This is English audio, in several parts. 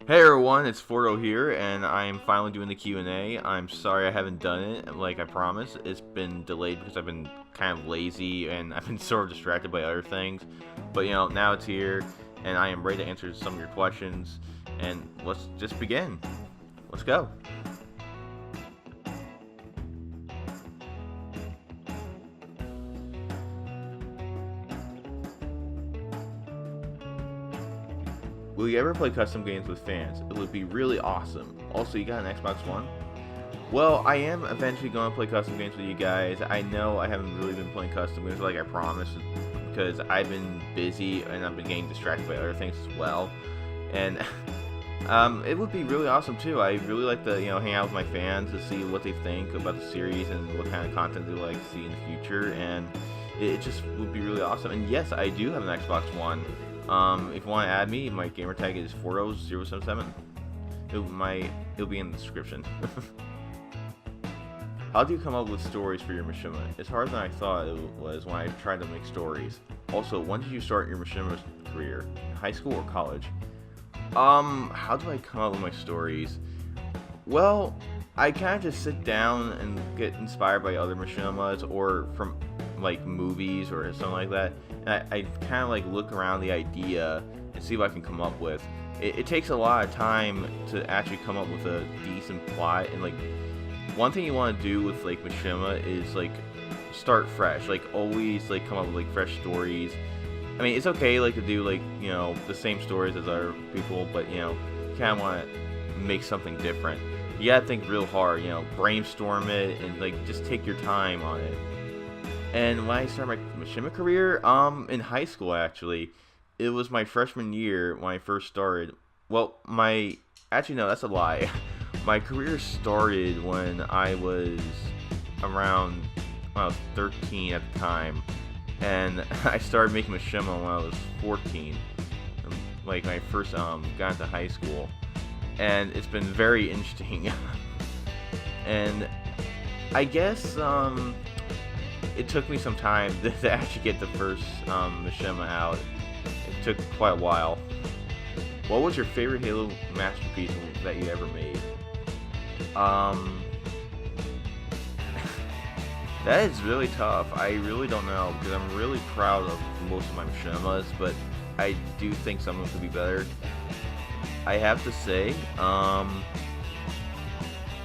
Hey everyone, it's Fordo here, and I'm finally doing the Q&A. I'm sorry I haven't done it like I promised. It's been delayed because I've been kind of lazy and I've been sort of distracted by other things. But now it's here, and I am ready to answer some of your questions. And let's just begin. Let's go. Will you ever play custom games with fans? It would be really awesome. Also, you got an Xbox One? Well, I am eventually going to play custom games with you guys. I know I haven't really been playing custom games like I promised because I've been busy and I've been getting distracted by other things as well. And it would be really awesome too. I really like to hang out with my fans to see what they think about the series and what kind of content they like to see in the future. And it just would be really awesome. And yes, I do have an Xbox One. If you want to add me, my gamer tag is Fordo077. It'll be in the description. How do you come up with stories for your Mishima? It's harder than I thought it was when I tried to make stories. Also, when did you start your Mishima career? High school or college? How do I come up with my stories? Well, I kind of just sit down and get inspired by other Mishimas or from like movies or something like that. And I kind of like look around the idea and see what I can come up with. It takes a lot of time to actually come up with a decent plot, and like one thing you want to do with like Mishima is like start fresh, like always like come up with like fresh stories. I mean, it's okay like to do like the same stories as other people, but you kind of want to make something different. You gotta think real hard, brainstorm it and like just take your time on it. And when I started my Mishima career, in high school actually, it was my freshman year when I first started. Well, actually no, that's a lie. My career started when I was around when I was 13 at the time, and I started making Mishima when I was 14, like when I first got into high school, and it's been very interesting. And I guess it took me some time to actually get the first Mishima out. It took quite a while. What was your favorite Halo masterpiece that you ever made? That is really tough. I really don't know because I'm really proud of most of my Mishimas, but I do think some of them could be better. I have to say,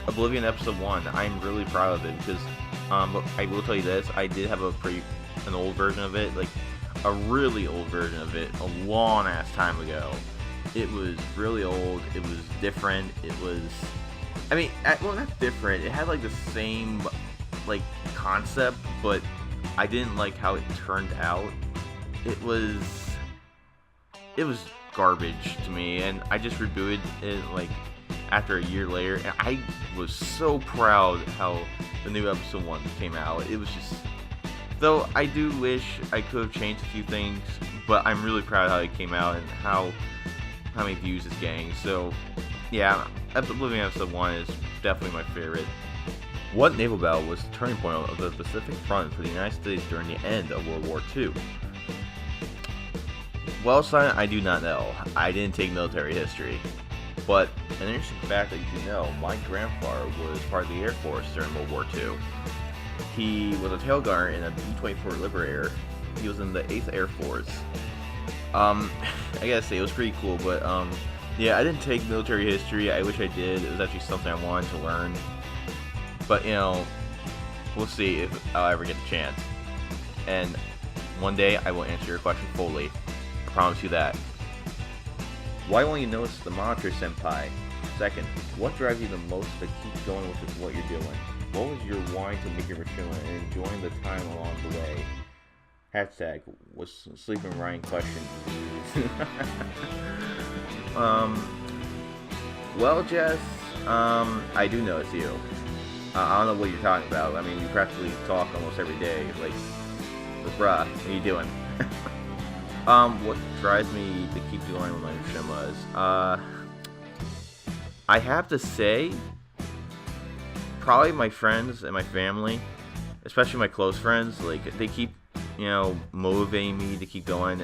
Oblivion Episode 1, I'm really proud of it because, I will tell you this, I did have an old version of it, like a really old version of it, a long ass time ago. It was really old, it was different, it was, I mean, well, not different, it had like the same, like, concept, but I didn't like how it turned out. It was garbage to me, and I just rebooted it like after a year later, and I was so proud how the new episode 1 came out. It was just, though I do wish I could have changed a few things, but I'm really proud of how it came out and how many views it's getting. So yeah, Oblivion Episode 1 is definitely my favorite. What naval battle was the turning point of the Pacific Front for the United States during the end of World War II? Well, son, I do not know. I didn't take military history. But an interesting fact that you should know, my grandfather was part of the Air Force during World War II. He was a tail gunner in a B-24 Liberator. He was in the 8th Air Force. I gotta say, it was pretty cool, but yeah, I didn't take military history. I wish I did. It was actually something I wanted to learn. But, we'll see if I'll ever get the chance. And one day I will answer your question fully. I promise you that. Why won't you notice the monitor, senpai? Second, what drives you the most to keep going with what you're doing? What was your why to make your Mishima and enjoying the time along the way? Hashtag, was sleeping Ryan question. Well, Jess, I do notice you. I don't know what you're talking about. I mean, we practically talk almost every day. Like, bruh, what are you doing? What drives me to keep going with my Mishimas? I have to say, probably my friends and my family, especially my close friends. Like, they keep, motivating me to keep going.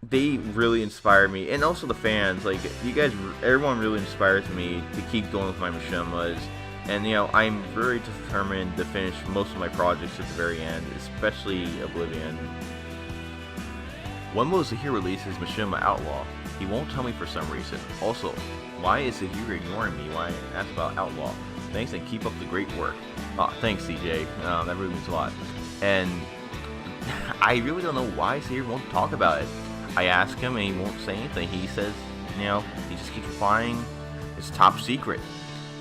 they really inspire me, and also the fans. Like, you guys, everyone really inspires me to keep going with my Mishimas. And, I'm very determined to finish most of my projects at the very end, especially Oblivion. When will Zahir release his Mishima Outlaw? He won't tell me for some reason. Also, why is Zahir ignoring me when I ask about Outlaw? Thanks, and keep up the great work. Thanks, CJ. That really means a lot. And I really don't know why Zahir won't talk about it. I ask him and he won't say anything. He says, he just keeps replying, it's top secret.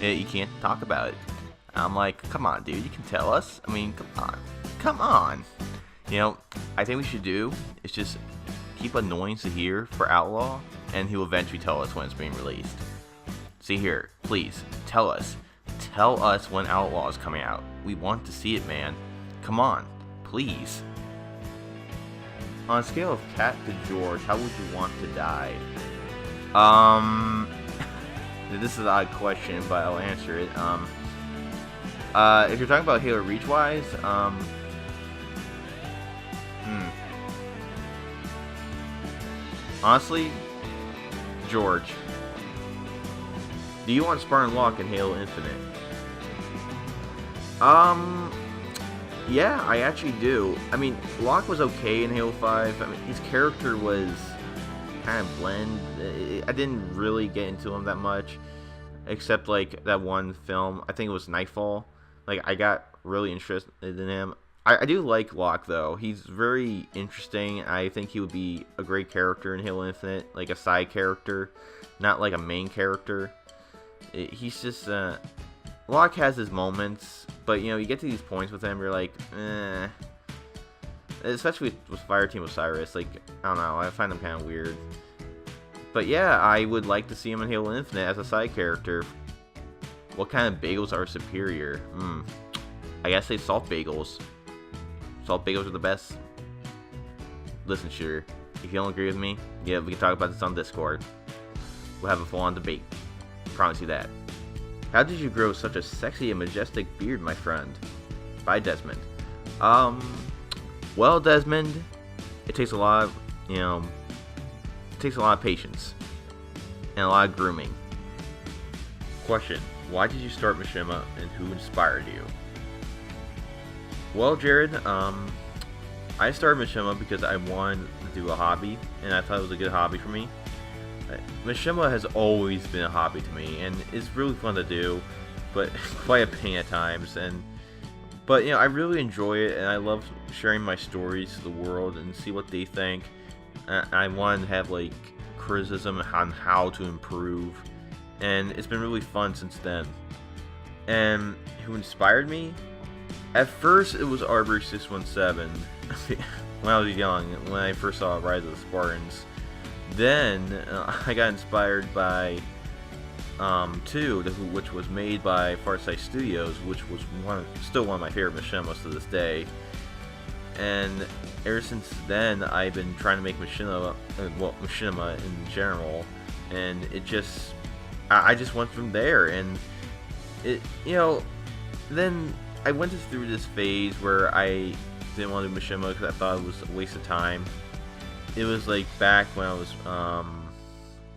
You can't talk about it. I'm like, come on, dude, you can tell us. I mean, come on. I think we should do is just keep annoying Zahir for Outlaw, and he'll eventually tell us when it's being released. Zahir, please, tell us. Tell us when Outlaw is coming out. We want to see it, man. Come on, please. On a scale of Cat to George, how would you want to die? This is an odd question, but I'll answer it. If you're talking about Halo Reach-wise, honestly, George. Do you want Spartan Locke in Halo Infinite? Yeah, I actually do. I mean, Locke was okay in Halo 5. I mean, his character was kind of bland. I didn't really get into him that much, except like that one film. I think it was Nightfall. Like, I got really interested in him. I do like Locke, though. He's very interesting. I think he would be a great character in Halo Infinite, like a side character, not like a main character. He's just Locke has his moments, but you get to these points with him, you're like, eh. Especially with Fireteam Osiris, like, I don't know, I find him kind of weird. But yeah, I would like to see him in Halo Infinite as a side character. What kind of bagels are superior? I guess say salt bagels. Salt bagels are the best. Listen, Shooter, if you don't agree with me, yeah, we can talk about this on Discord. We'll have a full-on debate. Promise you that. How did you grow such a sexy and majestic beard, my friend? Bye, Desmond. Well, Desmond, it takes a lot of, it takes a lot of patience and a lot of grooming. Question: why did you start Mishima, and who inspired you? Well, Jared, I started Mishima because I wanted to do a hobby, and I thought it was a good hobby for me. Mishima has always been a hobby to me, and it's really fun to do, but quite a pain at times. But I really enjoy it, and I love sharing my stories to the world and see what they think. I wanted to have like criticism on how to improve, and it's been really fun since then. And who inspired me? At first, it was Arbery 617 when I was young, when I first saw Rise of the Spartans. Then I got inspired by 2, which was made by Farsight Studios, which was still one of my favorite Mishimas to this day. And ever since then, I've been trying to make Mishima in general, and I just went from there. And then I went through this phase where I didn't want to do Mishima because I thought it was a waste of time. It was like back when I was,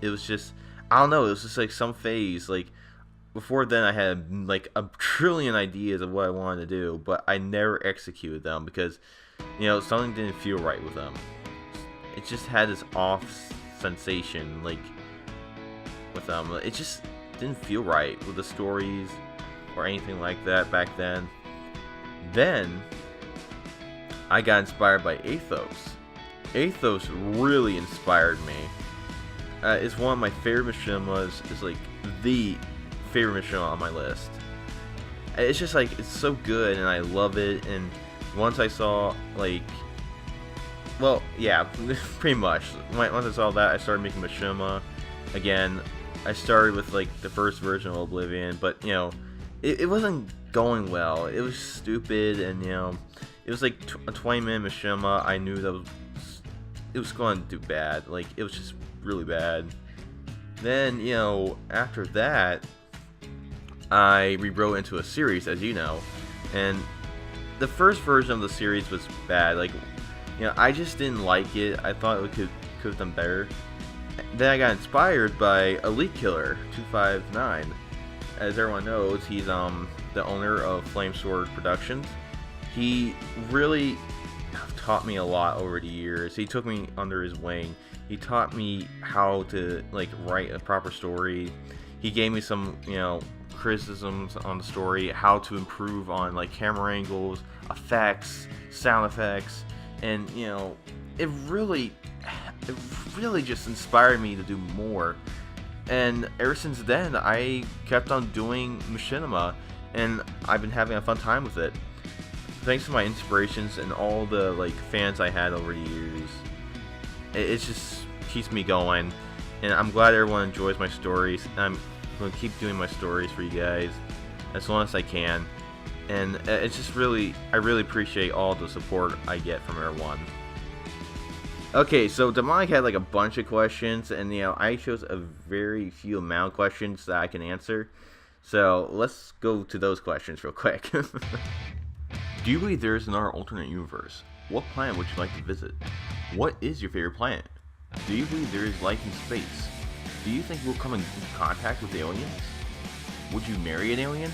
it was just, I don't know, it was just like some phase. Like, before then I had like a trillion ideas of what I wanted to do, but I never executed them because, something didn't feel right with them. It just had this off sensation, like, with them. It just didn't feel right with the stories or anything like that back then. Then I got inspired by Athos. Athos really inspired me. It's one of my favorite Mishimas. It's like the favorite Mishima on my list. It's just like, it's so good and I love it. And once I saw like, well, yeah, pretty much. Once I saw that, I started making Mishima again. I started with like the first version of Oblivion, but it wasn't going well. It was stupid, and it was like a 20-minute Mishima. I knew that it was going to do bad. Like, it was just really bad. Then, after that, I rewrote into a series, as you know, and the first version of the series was bad. Like, I just didn't like it. I thought it could could have done better. Then I got inspired by Elite Killer 259. As everyone knows, he's the owner of Flame Sword Productions. He really taught me a lot over the years. He took me under his wing. He taught me how to like write a proper story. He gave me some, criticisms on the story, how to improve on like camera angles, effects, sound effects, and it really just inspired me to do more. And ever since then, I kept on doing machinima, and I've been having a fun time with it. Thanks to my inspirations and all the like fans I had over the years, it just keeps me going. And I'm glad everyone enjoys my stories. I'm going to keep doing my stories for you guys as long as I can. And it's just I really appreciate all the support I get from everyone. Okay, so Demonic had like a bunch of questions, and I chose a very few amount of questions that I can answer. So let's go to those questions real quick. Do you believe there is another alternate universe? What planet would you like to visit? What is your favorite planet? Do you believe there is life in space? Do you think we'll come in contact with aliens? Would you marry an alien?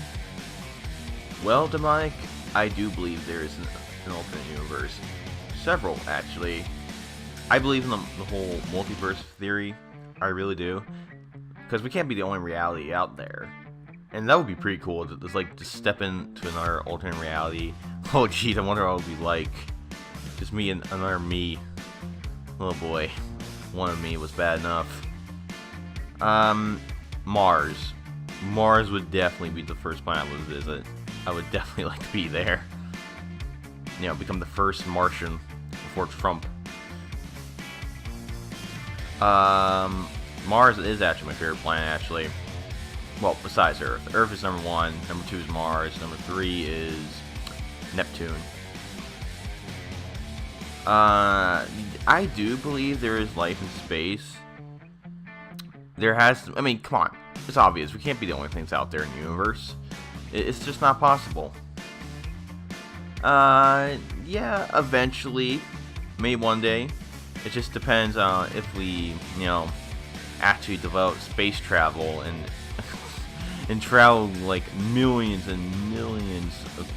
Well, Demonic, I do believe there is an alternate universe. Several, actually. I believe in the whole multiverse theory. I really do. Because we can't be the only reality out there. And that would be pretty cool to just step into another alternate reality. Oh geez, I wonder what it would be like. Just me and another me. Oh boy. One of me was bad enough. Mars. Mars would definitely be the first planet I would visit. I would definitely like to be there. Become the first Martian before Trump. Mars is actually my favorite planet, actually. Well, besides Earth. Earth is number 1, number 2 is Mars, number 3 is Neptune. I do believe there is life in space. There has to, come on. It's obvious. We can't be the only things out there in the universe. It's just not possible. Yeah, eventually. Maybe one day. It just depends on if we, actually develop space travel and travel like millions and millions of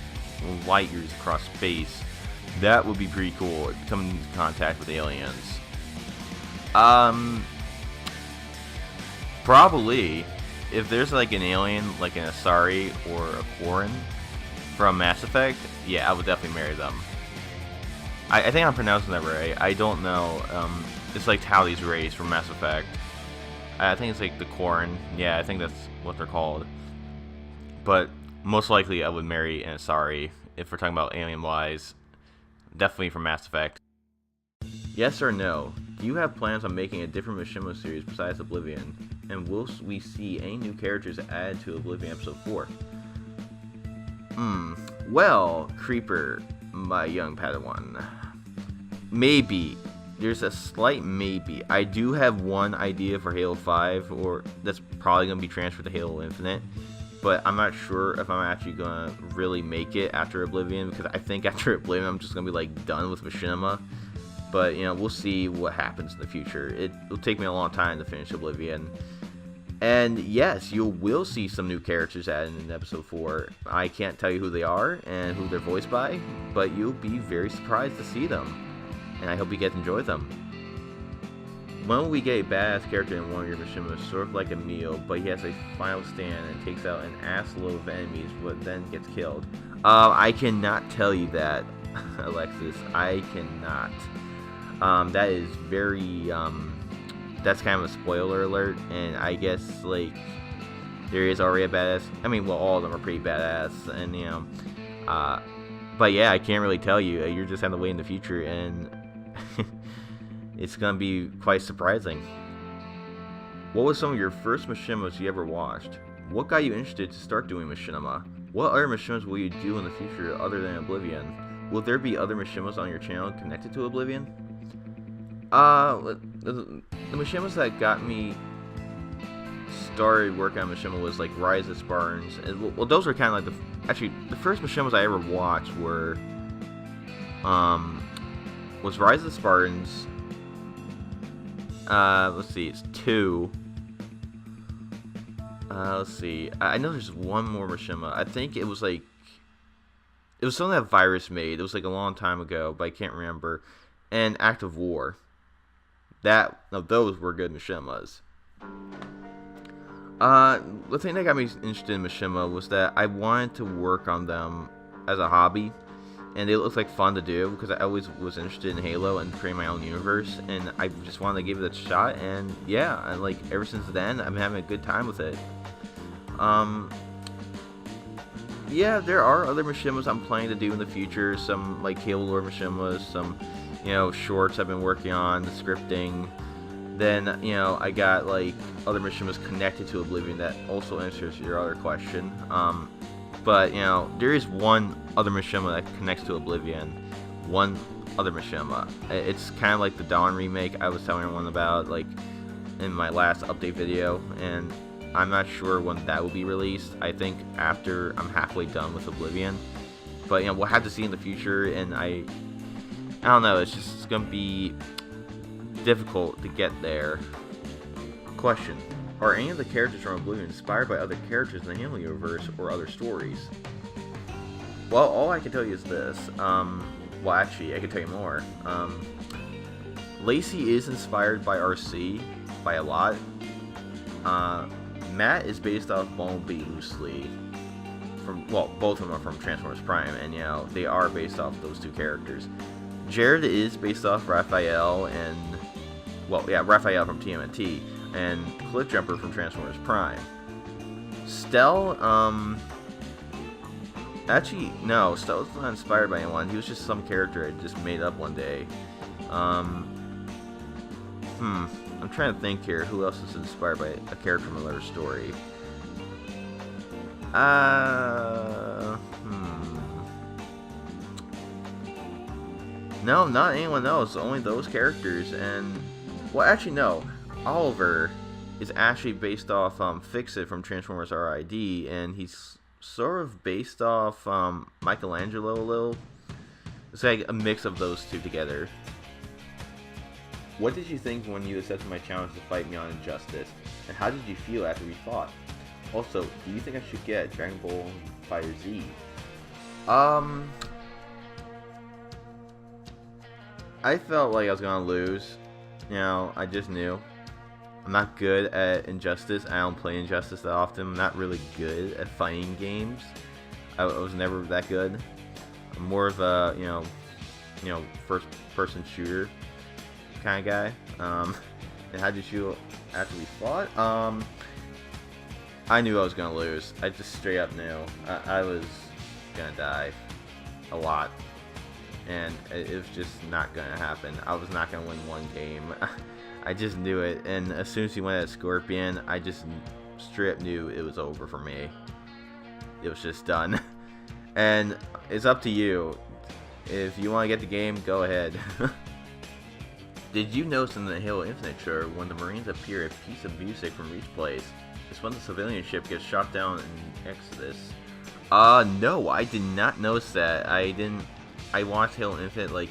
light years across space. That would be pretty cool, coming into contact with aliens. Probably, if there's like an alien, like an Asari or a Quarren from Mass Effect, yeah, I would definitely marry them. I think I'm pronouncing that right. I don't know. It's like Tali's race from Mass Effect. I think it's like the Quarren. Yeah, I think that's what they're called. But most likely I would marry an Asari if we're talking about alien-wise. Definitely from Mass Effect. Yes or no? Do you have plans on making a different Mishima series besides Oblivion? And will we see any new characters added to Oblivion Episode 4? Well, Creeper, my young Padawan. Maybe. There's a slight maybe. I do have one idea for Halo 5, or that's probably going to be transferred to Halo Infinite. But I'm not sure if I'm actually going to really make it after Oblivion, because I think after Oblivion I'm just going to be like done with Machinima. But, we'll see what happens in the future. It'll take me a long time to finish Oblivion. And yes, you will see some new characters added in Episode 4. I can't tell you who they are and who they're voiced by, but you'll be very surprised to see them. And I hope you guys enjoy them. When will we get a badass character in one of your Mishimas, sort of like a Mio, but he has a final stand and takes out an ass load of enemies, but then gets killed? I cannot tell you that, Alexis. I cannot. That is very, that's kind of a spoiler alert, and I guess, like, there is already a badass, well, all of them are pretty badass, and, but yeah, I can't really tell you. You're just having to wait in the future, and it's gonna be quite surprising. What was some of your first Mishimas you ever watched? What got you interested to start doing Machinima? What other Mishimas will you do in the future other than Oblivion? Will there be other Mishimas on your channel connected to Oblivion? The Mishimas that got me started working on Mishima was like Rise of Spartans. And, well, those were kind of like actually the first Mishimas I ever watched were was Rise of the Spartans, Let's see, it's 2. Let's see. I know there's one more Mishima. I think it was like it was something that Virus made. It was like a long time ago, but I can't remember. And Act of War. Those were good Mishimas. The thing that got me interested in Mishima was that I wanted to work on them as a hobby, and it looked like fun to do because I always was interested in Halo and creating my own universe, and I just wanted to give it a shot. And yeah, and like ever since then, I've been having a good time with it. Yeah, there are other Mishimas I'm planning to do in the future. Some like Halo lore Mishimas, some shorts I've been working on, the scripting. Then I got like other Mishimas connected to Oblivion that also answers your other question. But there is one other Mishima that connects to Oblivion. One other Mishima. It's kind of like the Dawn remake I was telling everyone about, like in my last update video, and I'm not sure when that will be released. I think after I'm halfway done with Oblivion. But we'll have to see in the future, and I don't know. It's gonna be difficult to get there. Question: are any of the characters from Oblivion inspired by other characters in the Halo universe or other stories? Well, all I can tell you is this. Well, actually, I can tell you more. Lacey is inspired by RC by a lot. Matt is based off Bumblebee loosely. Both of them are from Transformers Prime, and they are based off those two characters. Jared is based off Raphael Raphael from TMNT, and Cliffjumper from Transformers Prime. Stell, actually, no, Stell was not inspired by anyone. He was just some character I just made up one day. I'm trying to think here. Who else is inspired by a character from another story? No, not anyone else. Only those characters. And well, actually, no. Oliver is actually based off Fix-It from Transformers RID, and he's sort of based off Michelangelo a little. It's like a mix of those two together. What did you think when you accepted my challenge to fight Beyond Injustice? And how did you feel after we fought? Also, do you think I should get Dragon Ball Fighter Z? I felt like I was gonna lose. I just knew. I'm not good at Injustice. I don't play Injustice that often. I'm not really good at fighting games. I was never that good. I'm more of a, first-person shooter kind of guy. And how did you feel after we fought? I knew I was gonna lose. I just straight up knew. I was gonna die a lot, and it was just not gonna happen. I was not gonna win one game. I just knew it, and as soon as he went at Scorpion, I just straight up knew it was over for me. It was just done. And it's up to you. If you want to get the game, go ahead. Did you notice in the Halo Infinite trailer when the Marines appear a piece of music from Reach plays? It's when the civilian ship gets shot down in Exodus. No, I did not notice that. I watched Halo Infinite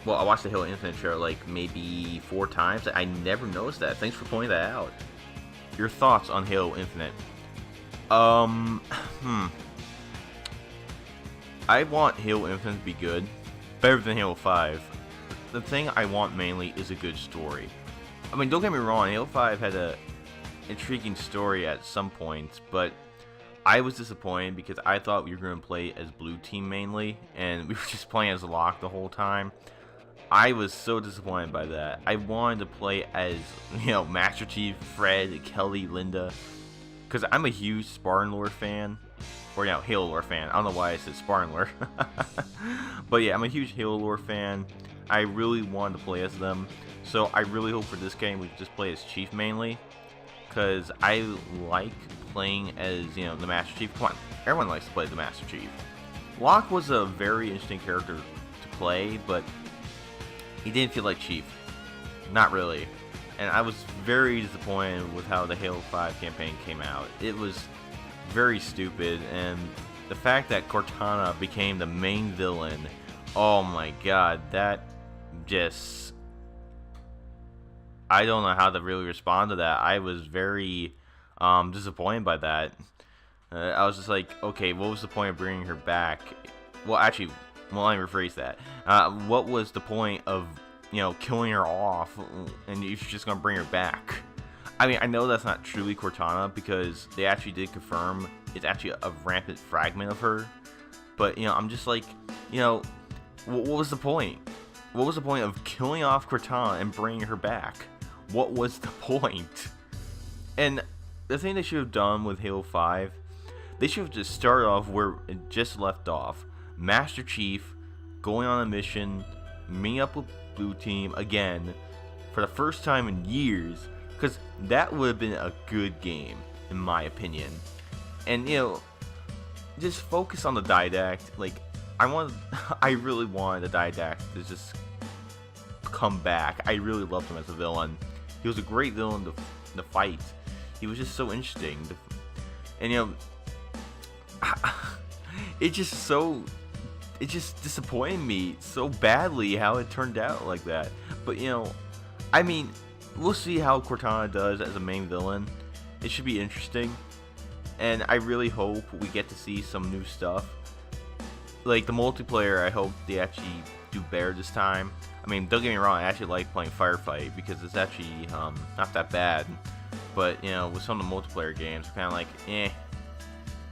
I watched the Halo Infinite trailer maybe 4 times. I never noticed that. Thanks for pointing that out. Your thoughts on Halo Infinite? I want Halo Infinite to be good. Better than Halo 5. The thing I want mainly is a good story. I mean, don't get me wrong, Halo 5 had a intriguing story at some points, but I was disappointed because I thought we were going to play as Blue Team mainly, and we were just playing as Locke the whole time. I was so disappointed by that. I wanted to play as, Master Chief, Fred, Kelly, Linda, because I'm a huge Spartan lore fan, or Halo lore fan. I don't know why I said Spartan lore. But yeah, I'm a huge Halo lore fan. I really wanted to play as them, so I really hope for this game we just play as Chief mainly, because I like playing as, the Master Chief. Come on, everyone likes to play the Master Chief. Locke was a very interesting character to play, but he didn't feel like Chief. Not really. And I was very disappointed with how the Halo 5 campaign came out. It was very stupid, and the fact that Cortana became the main villain, oh my god, that just... I don't know how to really respond to that. I was very disappointed by that. I was just like, okay, what was the point of bringing her back? Well, actually, well, let me rephrase that. What was the point of, killing her off, and you're just gonna bring her back? I mean, I know that's not truly Cortana, because they actually did confirm it's actually a rampant fragment of her. But, I'm just like, what was the point? What was the point of killing off Cortana and bringing her back? What was the point? And the thing they should have done with Halo 5, they should have just started off where it just left off. Master Chief going on a mission, meeting up with Blue Team again for the first time in years, because that would have been a good game, in my opinion. And, just focus on the Didact. Like, I really wanted the Didact to just come back. I really loved him as a villain. He was a great villain to fight. He was just so interesting. And, it just disappointed me so badly how it turned out like that. But, I mean, we'll see how Cortana does as a main villain. It should be interesting. And I really hope we get to see some new stuff. Like, the multiplayer, I hope they actually do better this time. I mean, don't get me wrong, I actually like playing Firefight, because it's actually not that bad. But, with some of the multiplayer games, kind of like, eh.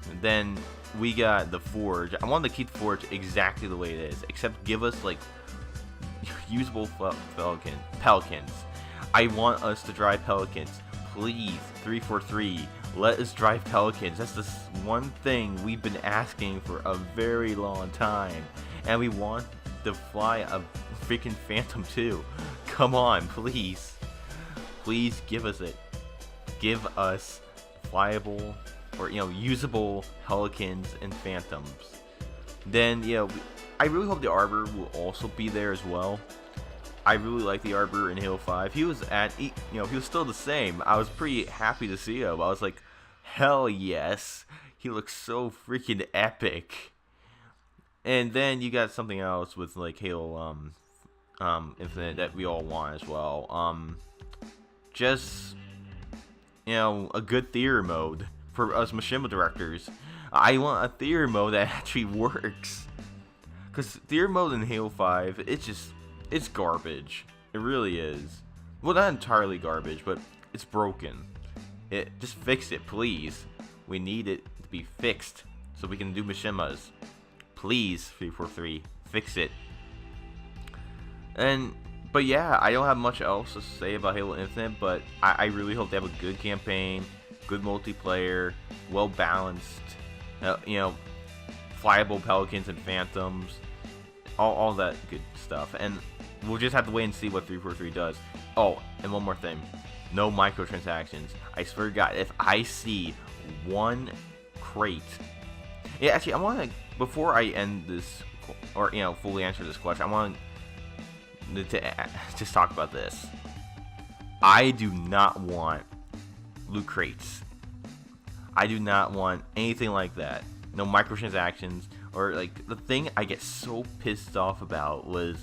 And then we got the Forge. I wanted to keep the Forge exactly the way it is, except give us, like, usable Pelicans. I want us to drive Pelicans. Please, 343, let us drive Pelicans. That's the one thing we've been asking for a very long time. And we want to fly a freaking Phantom too. Come on, please. Please give us it. Give us flyable or, usable Pelicans and Phantoms. Then, I really hope the Arbor will also be there as well. I really like the Arbor in Halo 5. He was he was still the same. I was pretty happy to see him. I was like, hell yes. He looks so freaking epic. And then you got something else with, like, Halo Infinite that we all want as well. Just, a good theater mode for us Mishima directors. I want a theater mode that actually works. Because theater mode in Halo 5, it's garbage. It really is. Well, not entirely garbage, but it's broken. Just fix it, please. We need it to be fixed so we can do Mishimas. Please, 343, fix it. But yeah, I don't have much else to say about Halo Infinite, but I really hope they have a good campaign, good multiplayer, well balanced, flyable Pelicans and Phantoms, all that good stuff. And we'll just have to wait and see what 343 does. Oh, and one more thing. No microtransactions. I swear to God, if I see one crate... Yeah, actually, I want to... Before I end this, or, fully answer this question, I want to just talk about this. I do not want loot crates. I do not want anything like that. No microtransactions. Or, like, the thing I get so pissed off about was...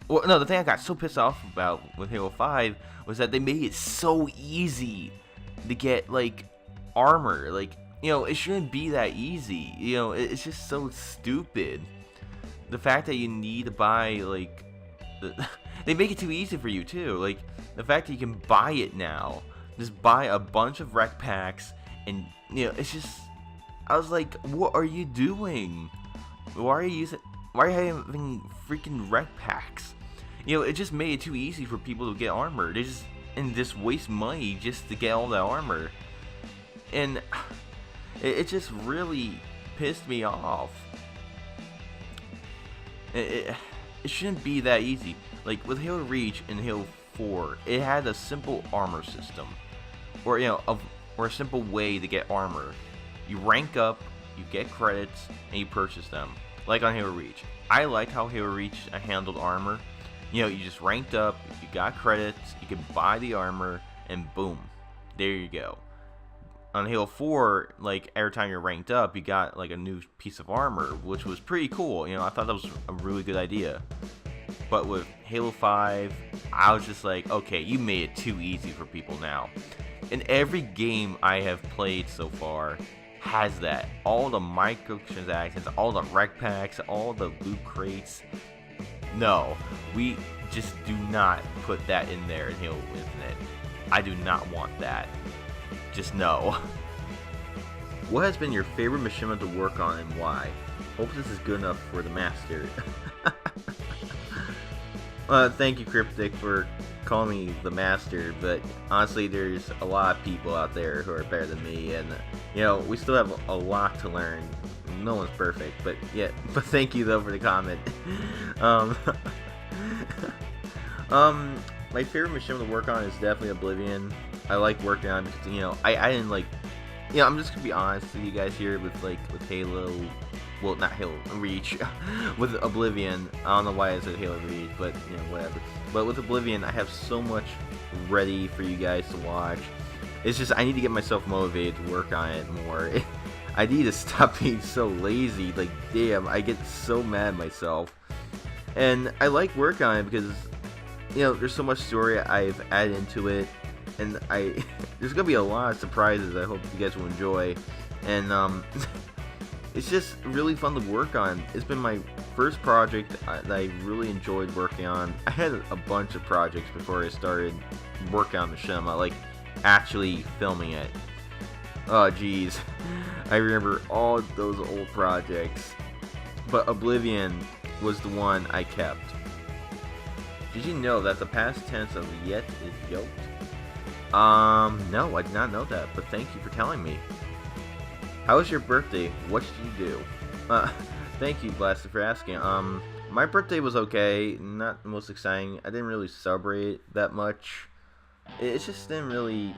Well, no, the thing I got so pissed off about with Halo 5 was that they made it so easy to get, like, armor. Like, it shouldn't be that easy. It's just so stupid. The fact that you need to buy, like... they make it too easy for you, too. Like, the fact that you can buy it now. Just buy a bunch of rec packs, and, it's just... I was like, what are you doing? Why are you having freaking rec packs? It just made it too easy for people to get armor. They just waste money just to get all that armor. And it just really pissed me off. It shouldn't be that easy. Like, with Halo Reach and Halo 4, it had a simple armor system. Or, or a simple way to get armor. You rank up, you get credits, and you purchase them. Like on Halo Reach. I like how Halo Reach handled armor. You just ranked up, you got credits, you could buy the armor, and boom. There you go. On Halo 4, like, every time you're ranked up, you got, like, a new piece of armor, which was pretty cool. I thought that was a really good idea. But with Halo 5, I was just like, okay, you made it too easy for people now. And every game I have played so far has that. All the microtransactions, all the rec packs, all the loot crates. No, we just do not put that in there in Halo Infinite. I do not want that. Just no. What has been your favorite Mishima to work on and why? Hope this is good enough for the master. Thank you, Cryptic, for calling me the master, but honestly, there's a lot of people out there who are better than me, and, you know, we still have a lot to learn. No one's perfect, but yeah, but thank you, though, for the comment. My favorite Mishima to work on is definitely Oblivion. I like working on it because, you know, I didn't like, you know, I'm just gonna be honest with you guys here with Halo, well, not Halo Reach, with Oblivion. I don't know why I said Halo Reach, but, you know, whatever. But with Oblivion, I have so much ready for you guys to watch. It's just, I need to get myself motivated to work on it more. I need to stop being so lazy. Like, damn, I get so mad at myself. And I like working on it because, you know, there's so much story I've added into it. And there's gonna be a lot of surprises I hope you guys will enjoy. And, it's just really fun to work on. It's been my first project that I really enjoyed working on. I had a bunch of projects before I started working on Mishima, like actually filming it. Oh geez, I remember all those old projects. But Oblivion was the one I kept. Did you know that the past tense of yet is yoked? No, I did not know that, but thank you for telling me. How was your birthday? What did you do? Thank you, Blaster, for asking. My birthday was okay. Not the most exciting. I didn't really celebrate that much. It just didn't really...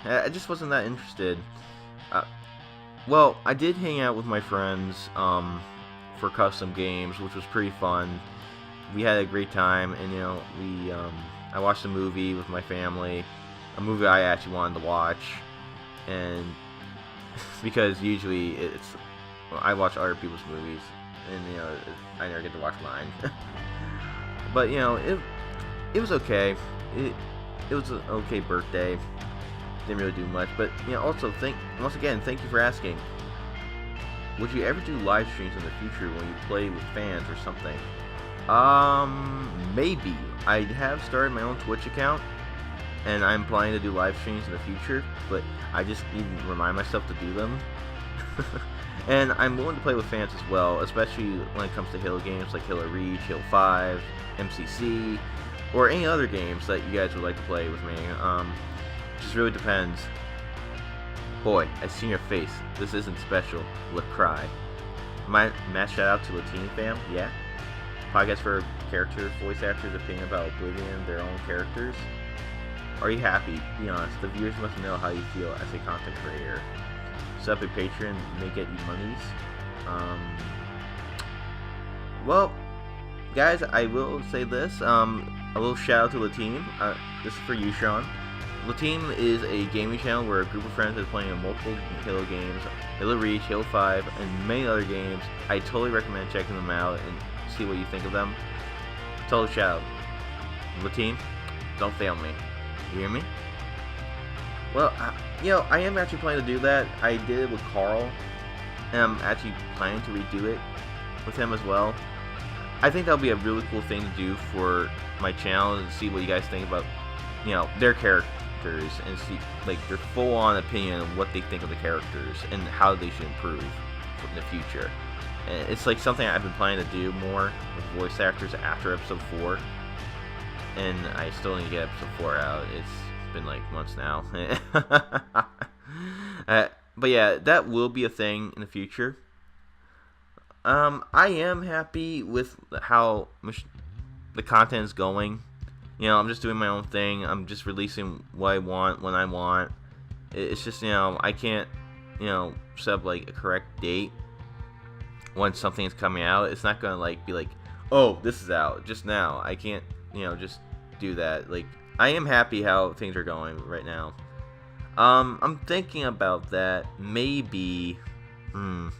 I just wasn't that interested. Well, I did hang out with my friends, for custom games, which was pretty fun. We had a great time, and, you know, I watched a movie with my family. A movie I actually wanted to watch. And... because usually I watch other people's movies, and, you know, I never get to watch mine. But, you know, it was okay. It was an okay birthday. Didn't really do much, but, you know, also once again, thank you for asking. Would you ever do live streams in the future when you play with fans or something? Maybe. I have started my own Twitch account, and I'm planning to do live streams in the future, but I just need to remind myself to do them. And I'm willing to play with fans as well, especially when it comes to Halo games like Halo Reach, Halo 5, MCC, or any other games that you guys would like to play with me. Just really depends. Boy, I seen your face. This isn't special. Look, cry. My shout out to Latini fam, yeah. Podcast for character voice actors' opinion about Oblivion, their own characters. Are you happy? Be honest. The viewers must know how you feel as a content creator. Sub a Patreon may get you monies. Well, guys, I will say this. A little shout out to Latine. This is for you, Sean. Latine is a gaming channel where a group of friends is playing multiple Halo games, Halo Reach, Halo 5, and many other games. I totally recommend checking them out and see what you think of them. Total shout out. Latine, don't fail me. You hear me? Well, you know, I am actually planning to do that. I did it with Carl, and I'm actually planning to redo it with him as well. I think that'll be a really cool thing to do for my channel and see what you guys think about, you know, their characters and see, like, their full-on opinion of what they think of the characters and how they should improve in the future. And it's like something I've been planning to do more with voice actors after episode 4. And I still need to get episode 4 out. It's been like months now. But yeah, that will be a thing in the future. I am happy with how the content is going. You know, I'm just doing my own thing. I'm just releasing what I want when I want. It's just, you know, I can't, you know, set up like a correct date when something is coming out. It's not gonna like be like, oh, this is out just now. I can't, you know, just do that. Like, I am happy how things are going right now. I'm thinking about that. Maybe, I'll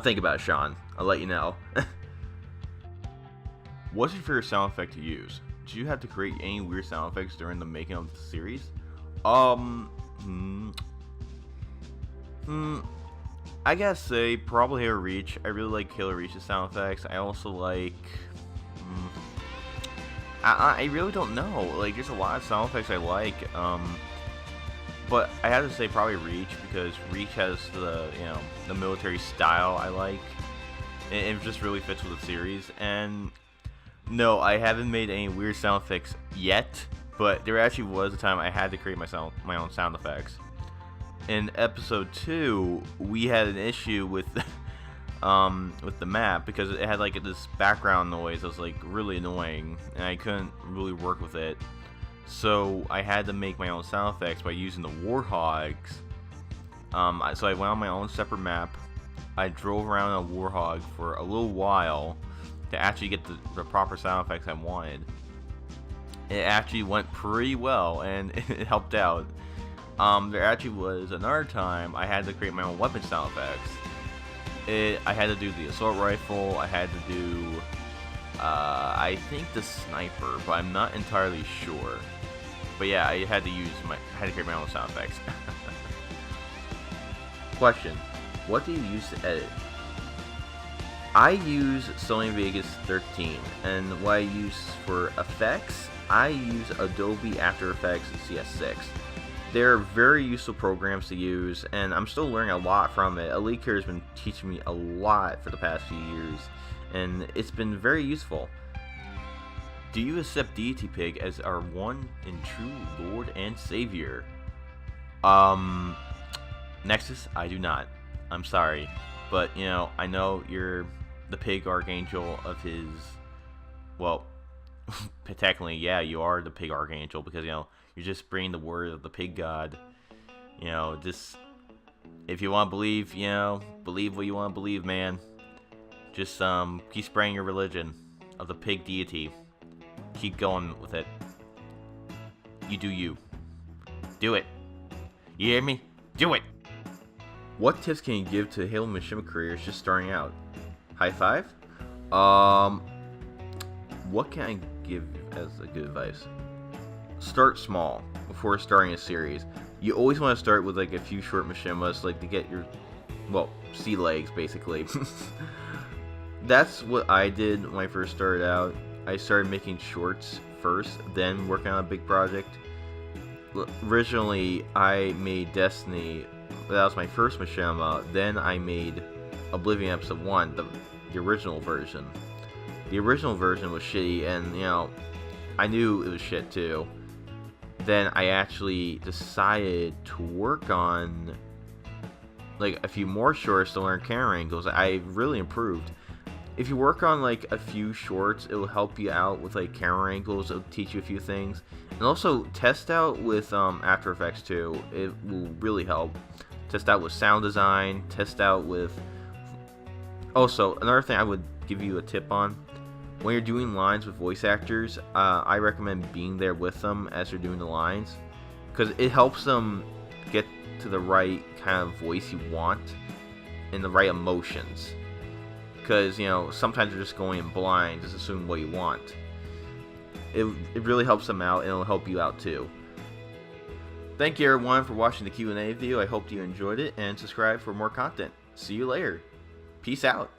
think about it, Sean. I'll let you know. What's your favorite sound effect to use? Did you have to create any weird sound effects during the making of the series? Um, hmm, hmm, I gotta say, probably Halo Reach. I really like Halo Reach's sound effects. I also like. Hmm, I really don't know. Like, there's a lot of sound effects I like. But I have to say probably Reach because Reach has the military style I like. It just really fits with the series. And no, I haven't made any weird sound effects yet. But there actually was a time I had to create my own sound effects. In episode 2, we had an issue with the map because it had like this background noise that was like really annoying, and I couldn't really work with it. So I had to make my own sound effects by using the Warhogs. So I went on my own separate map. I drove around a Warhog for a little while to actually get the proper sound effects I wanted. It actually went pretty well, and it helped out. There actually was another time I had to create my own weapon sound effects. I had to do the assault rifle. I had to do, I think the sniper, but I'm not entirely sure. But yeah, I had to create my own sound effects. Question: what do you use to edit? I use Sony Vegas 13, and what I use for effects, I use Adobe After Effects and CS6. They're very useful programs to use, and I'm still learning a lot from it. Elite Care has been teaching me a lot for the past few years, and it's been very useful. Do you accept Deity Pig as our one and true Lord and Savior? Nexus, I do not. I'm sorry, but I know you're the Pig Archangel of his. Well, technically, yeah, you are the Pig Archangel because you're just bringing the word of the Pig God. Just if you want to believe, believe what you want to believe, man. Just keep spreading your religion of the Pig deity. Keep going with it. You do you. Do it. You hear me? Do it. What tips can you give to Halo Mishima careers just starting out? High five? What can I give as a good advice? Start small before starting a series. You always want to start with like a few short Mishimas, like to get your, sea legs basically. That's what I did when I first started out. I started making shorts first, then working on a big project. Originally, I made Destiny. That was my first Mishima. Then I made Oblivion Episode 1, the original version. The original version was shitty, and I knew it was shit too. Then I actually decided to work on like a few more shorts to learn camera angles. I really improved. If you work on like a few shorts, it will help you out with like camera angles. It'll teach you a few things, and also test out with After Effects too. It will really help. Test out with sound design. Test out with. Also, another thing I would give you a tip on: when you're doing lines with voice actors, I recommend being there with them as they're doing the lines, because it helps them get to the right kind of voice you want and the right emotions. Because sometimes you're just going in blind, just assuming what you want. It really helps them out, and it'll help you out too. Thank you everyone for watching the Q&A video. I hope you enjoyed it, and subscribe for more content. See you later. Peace out.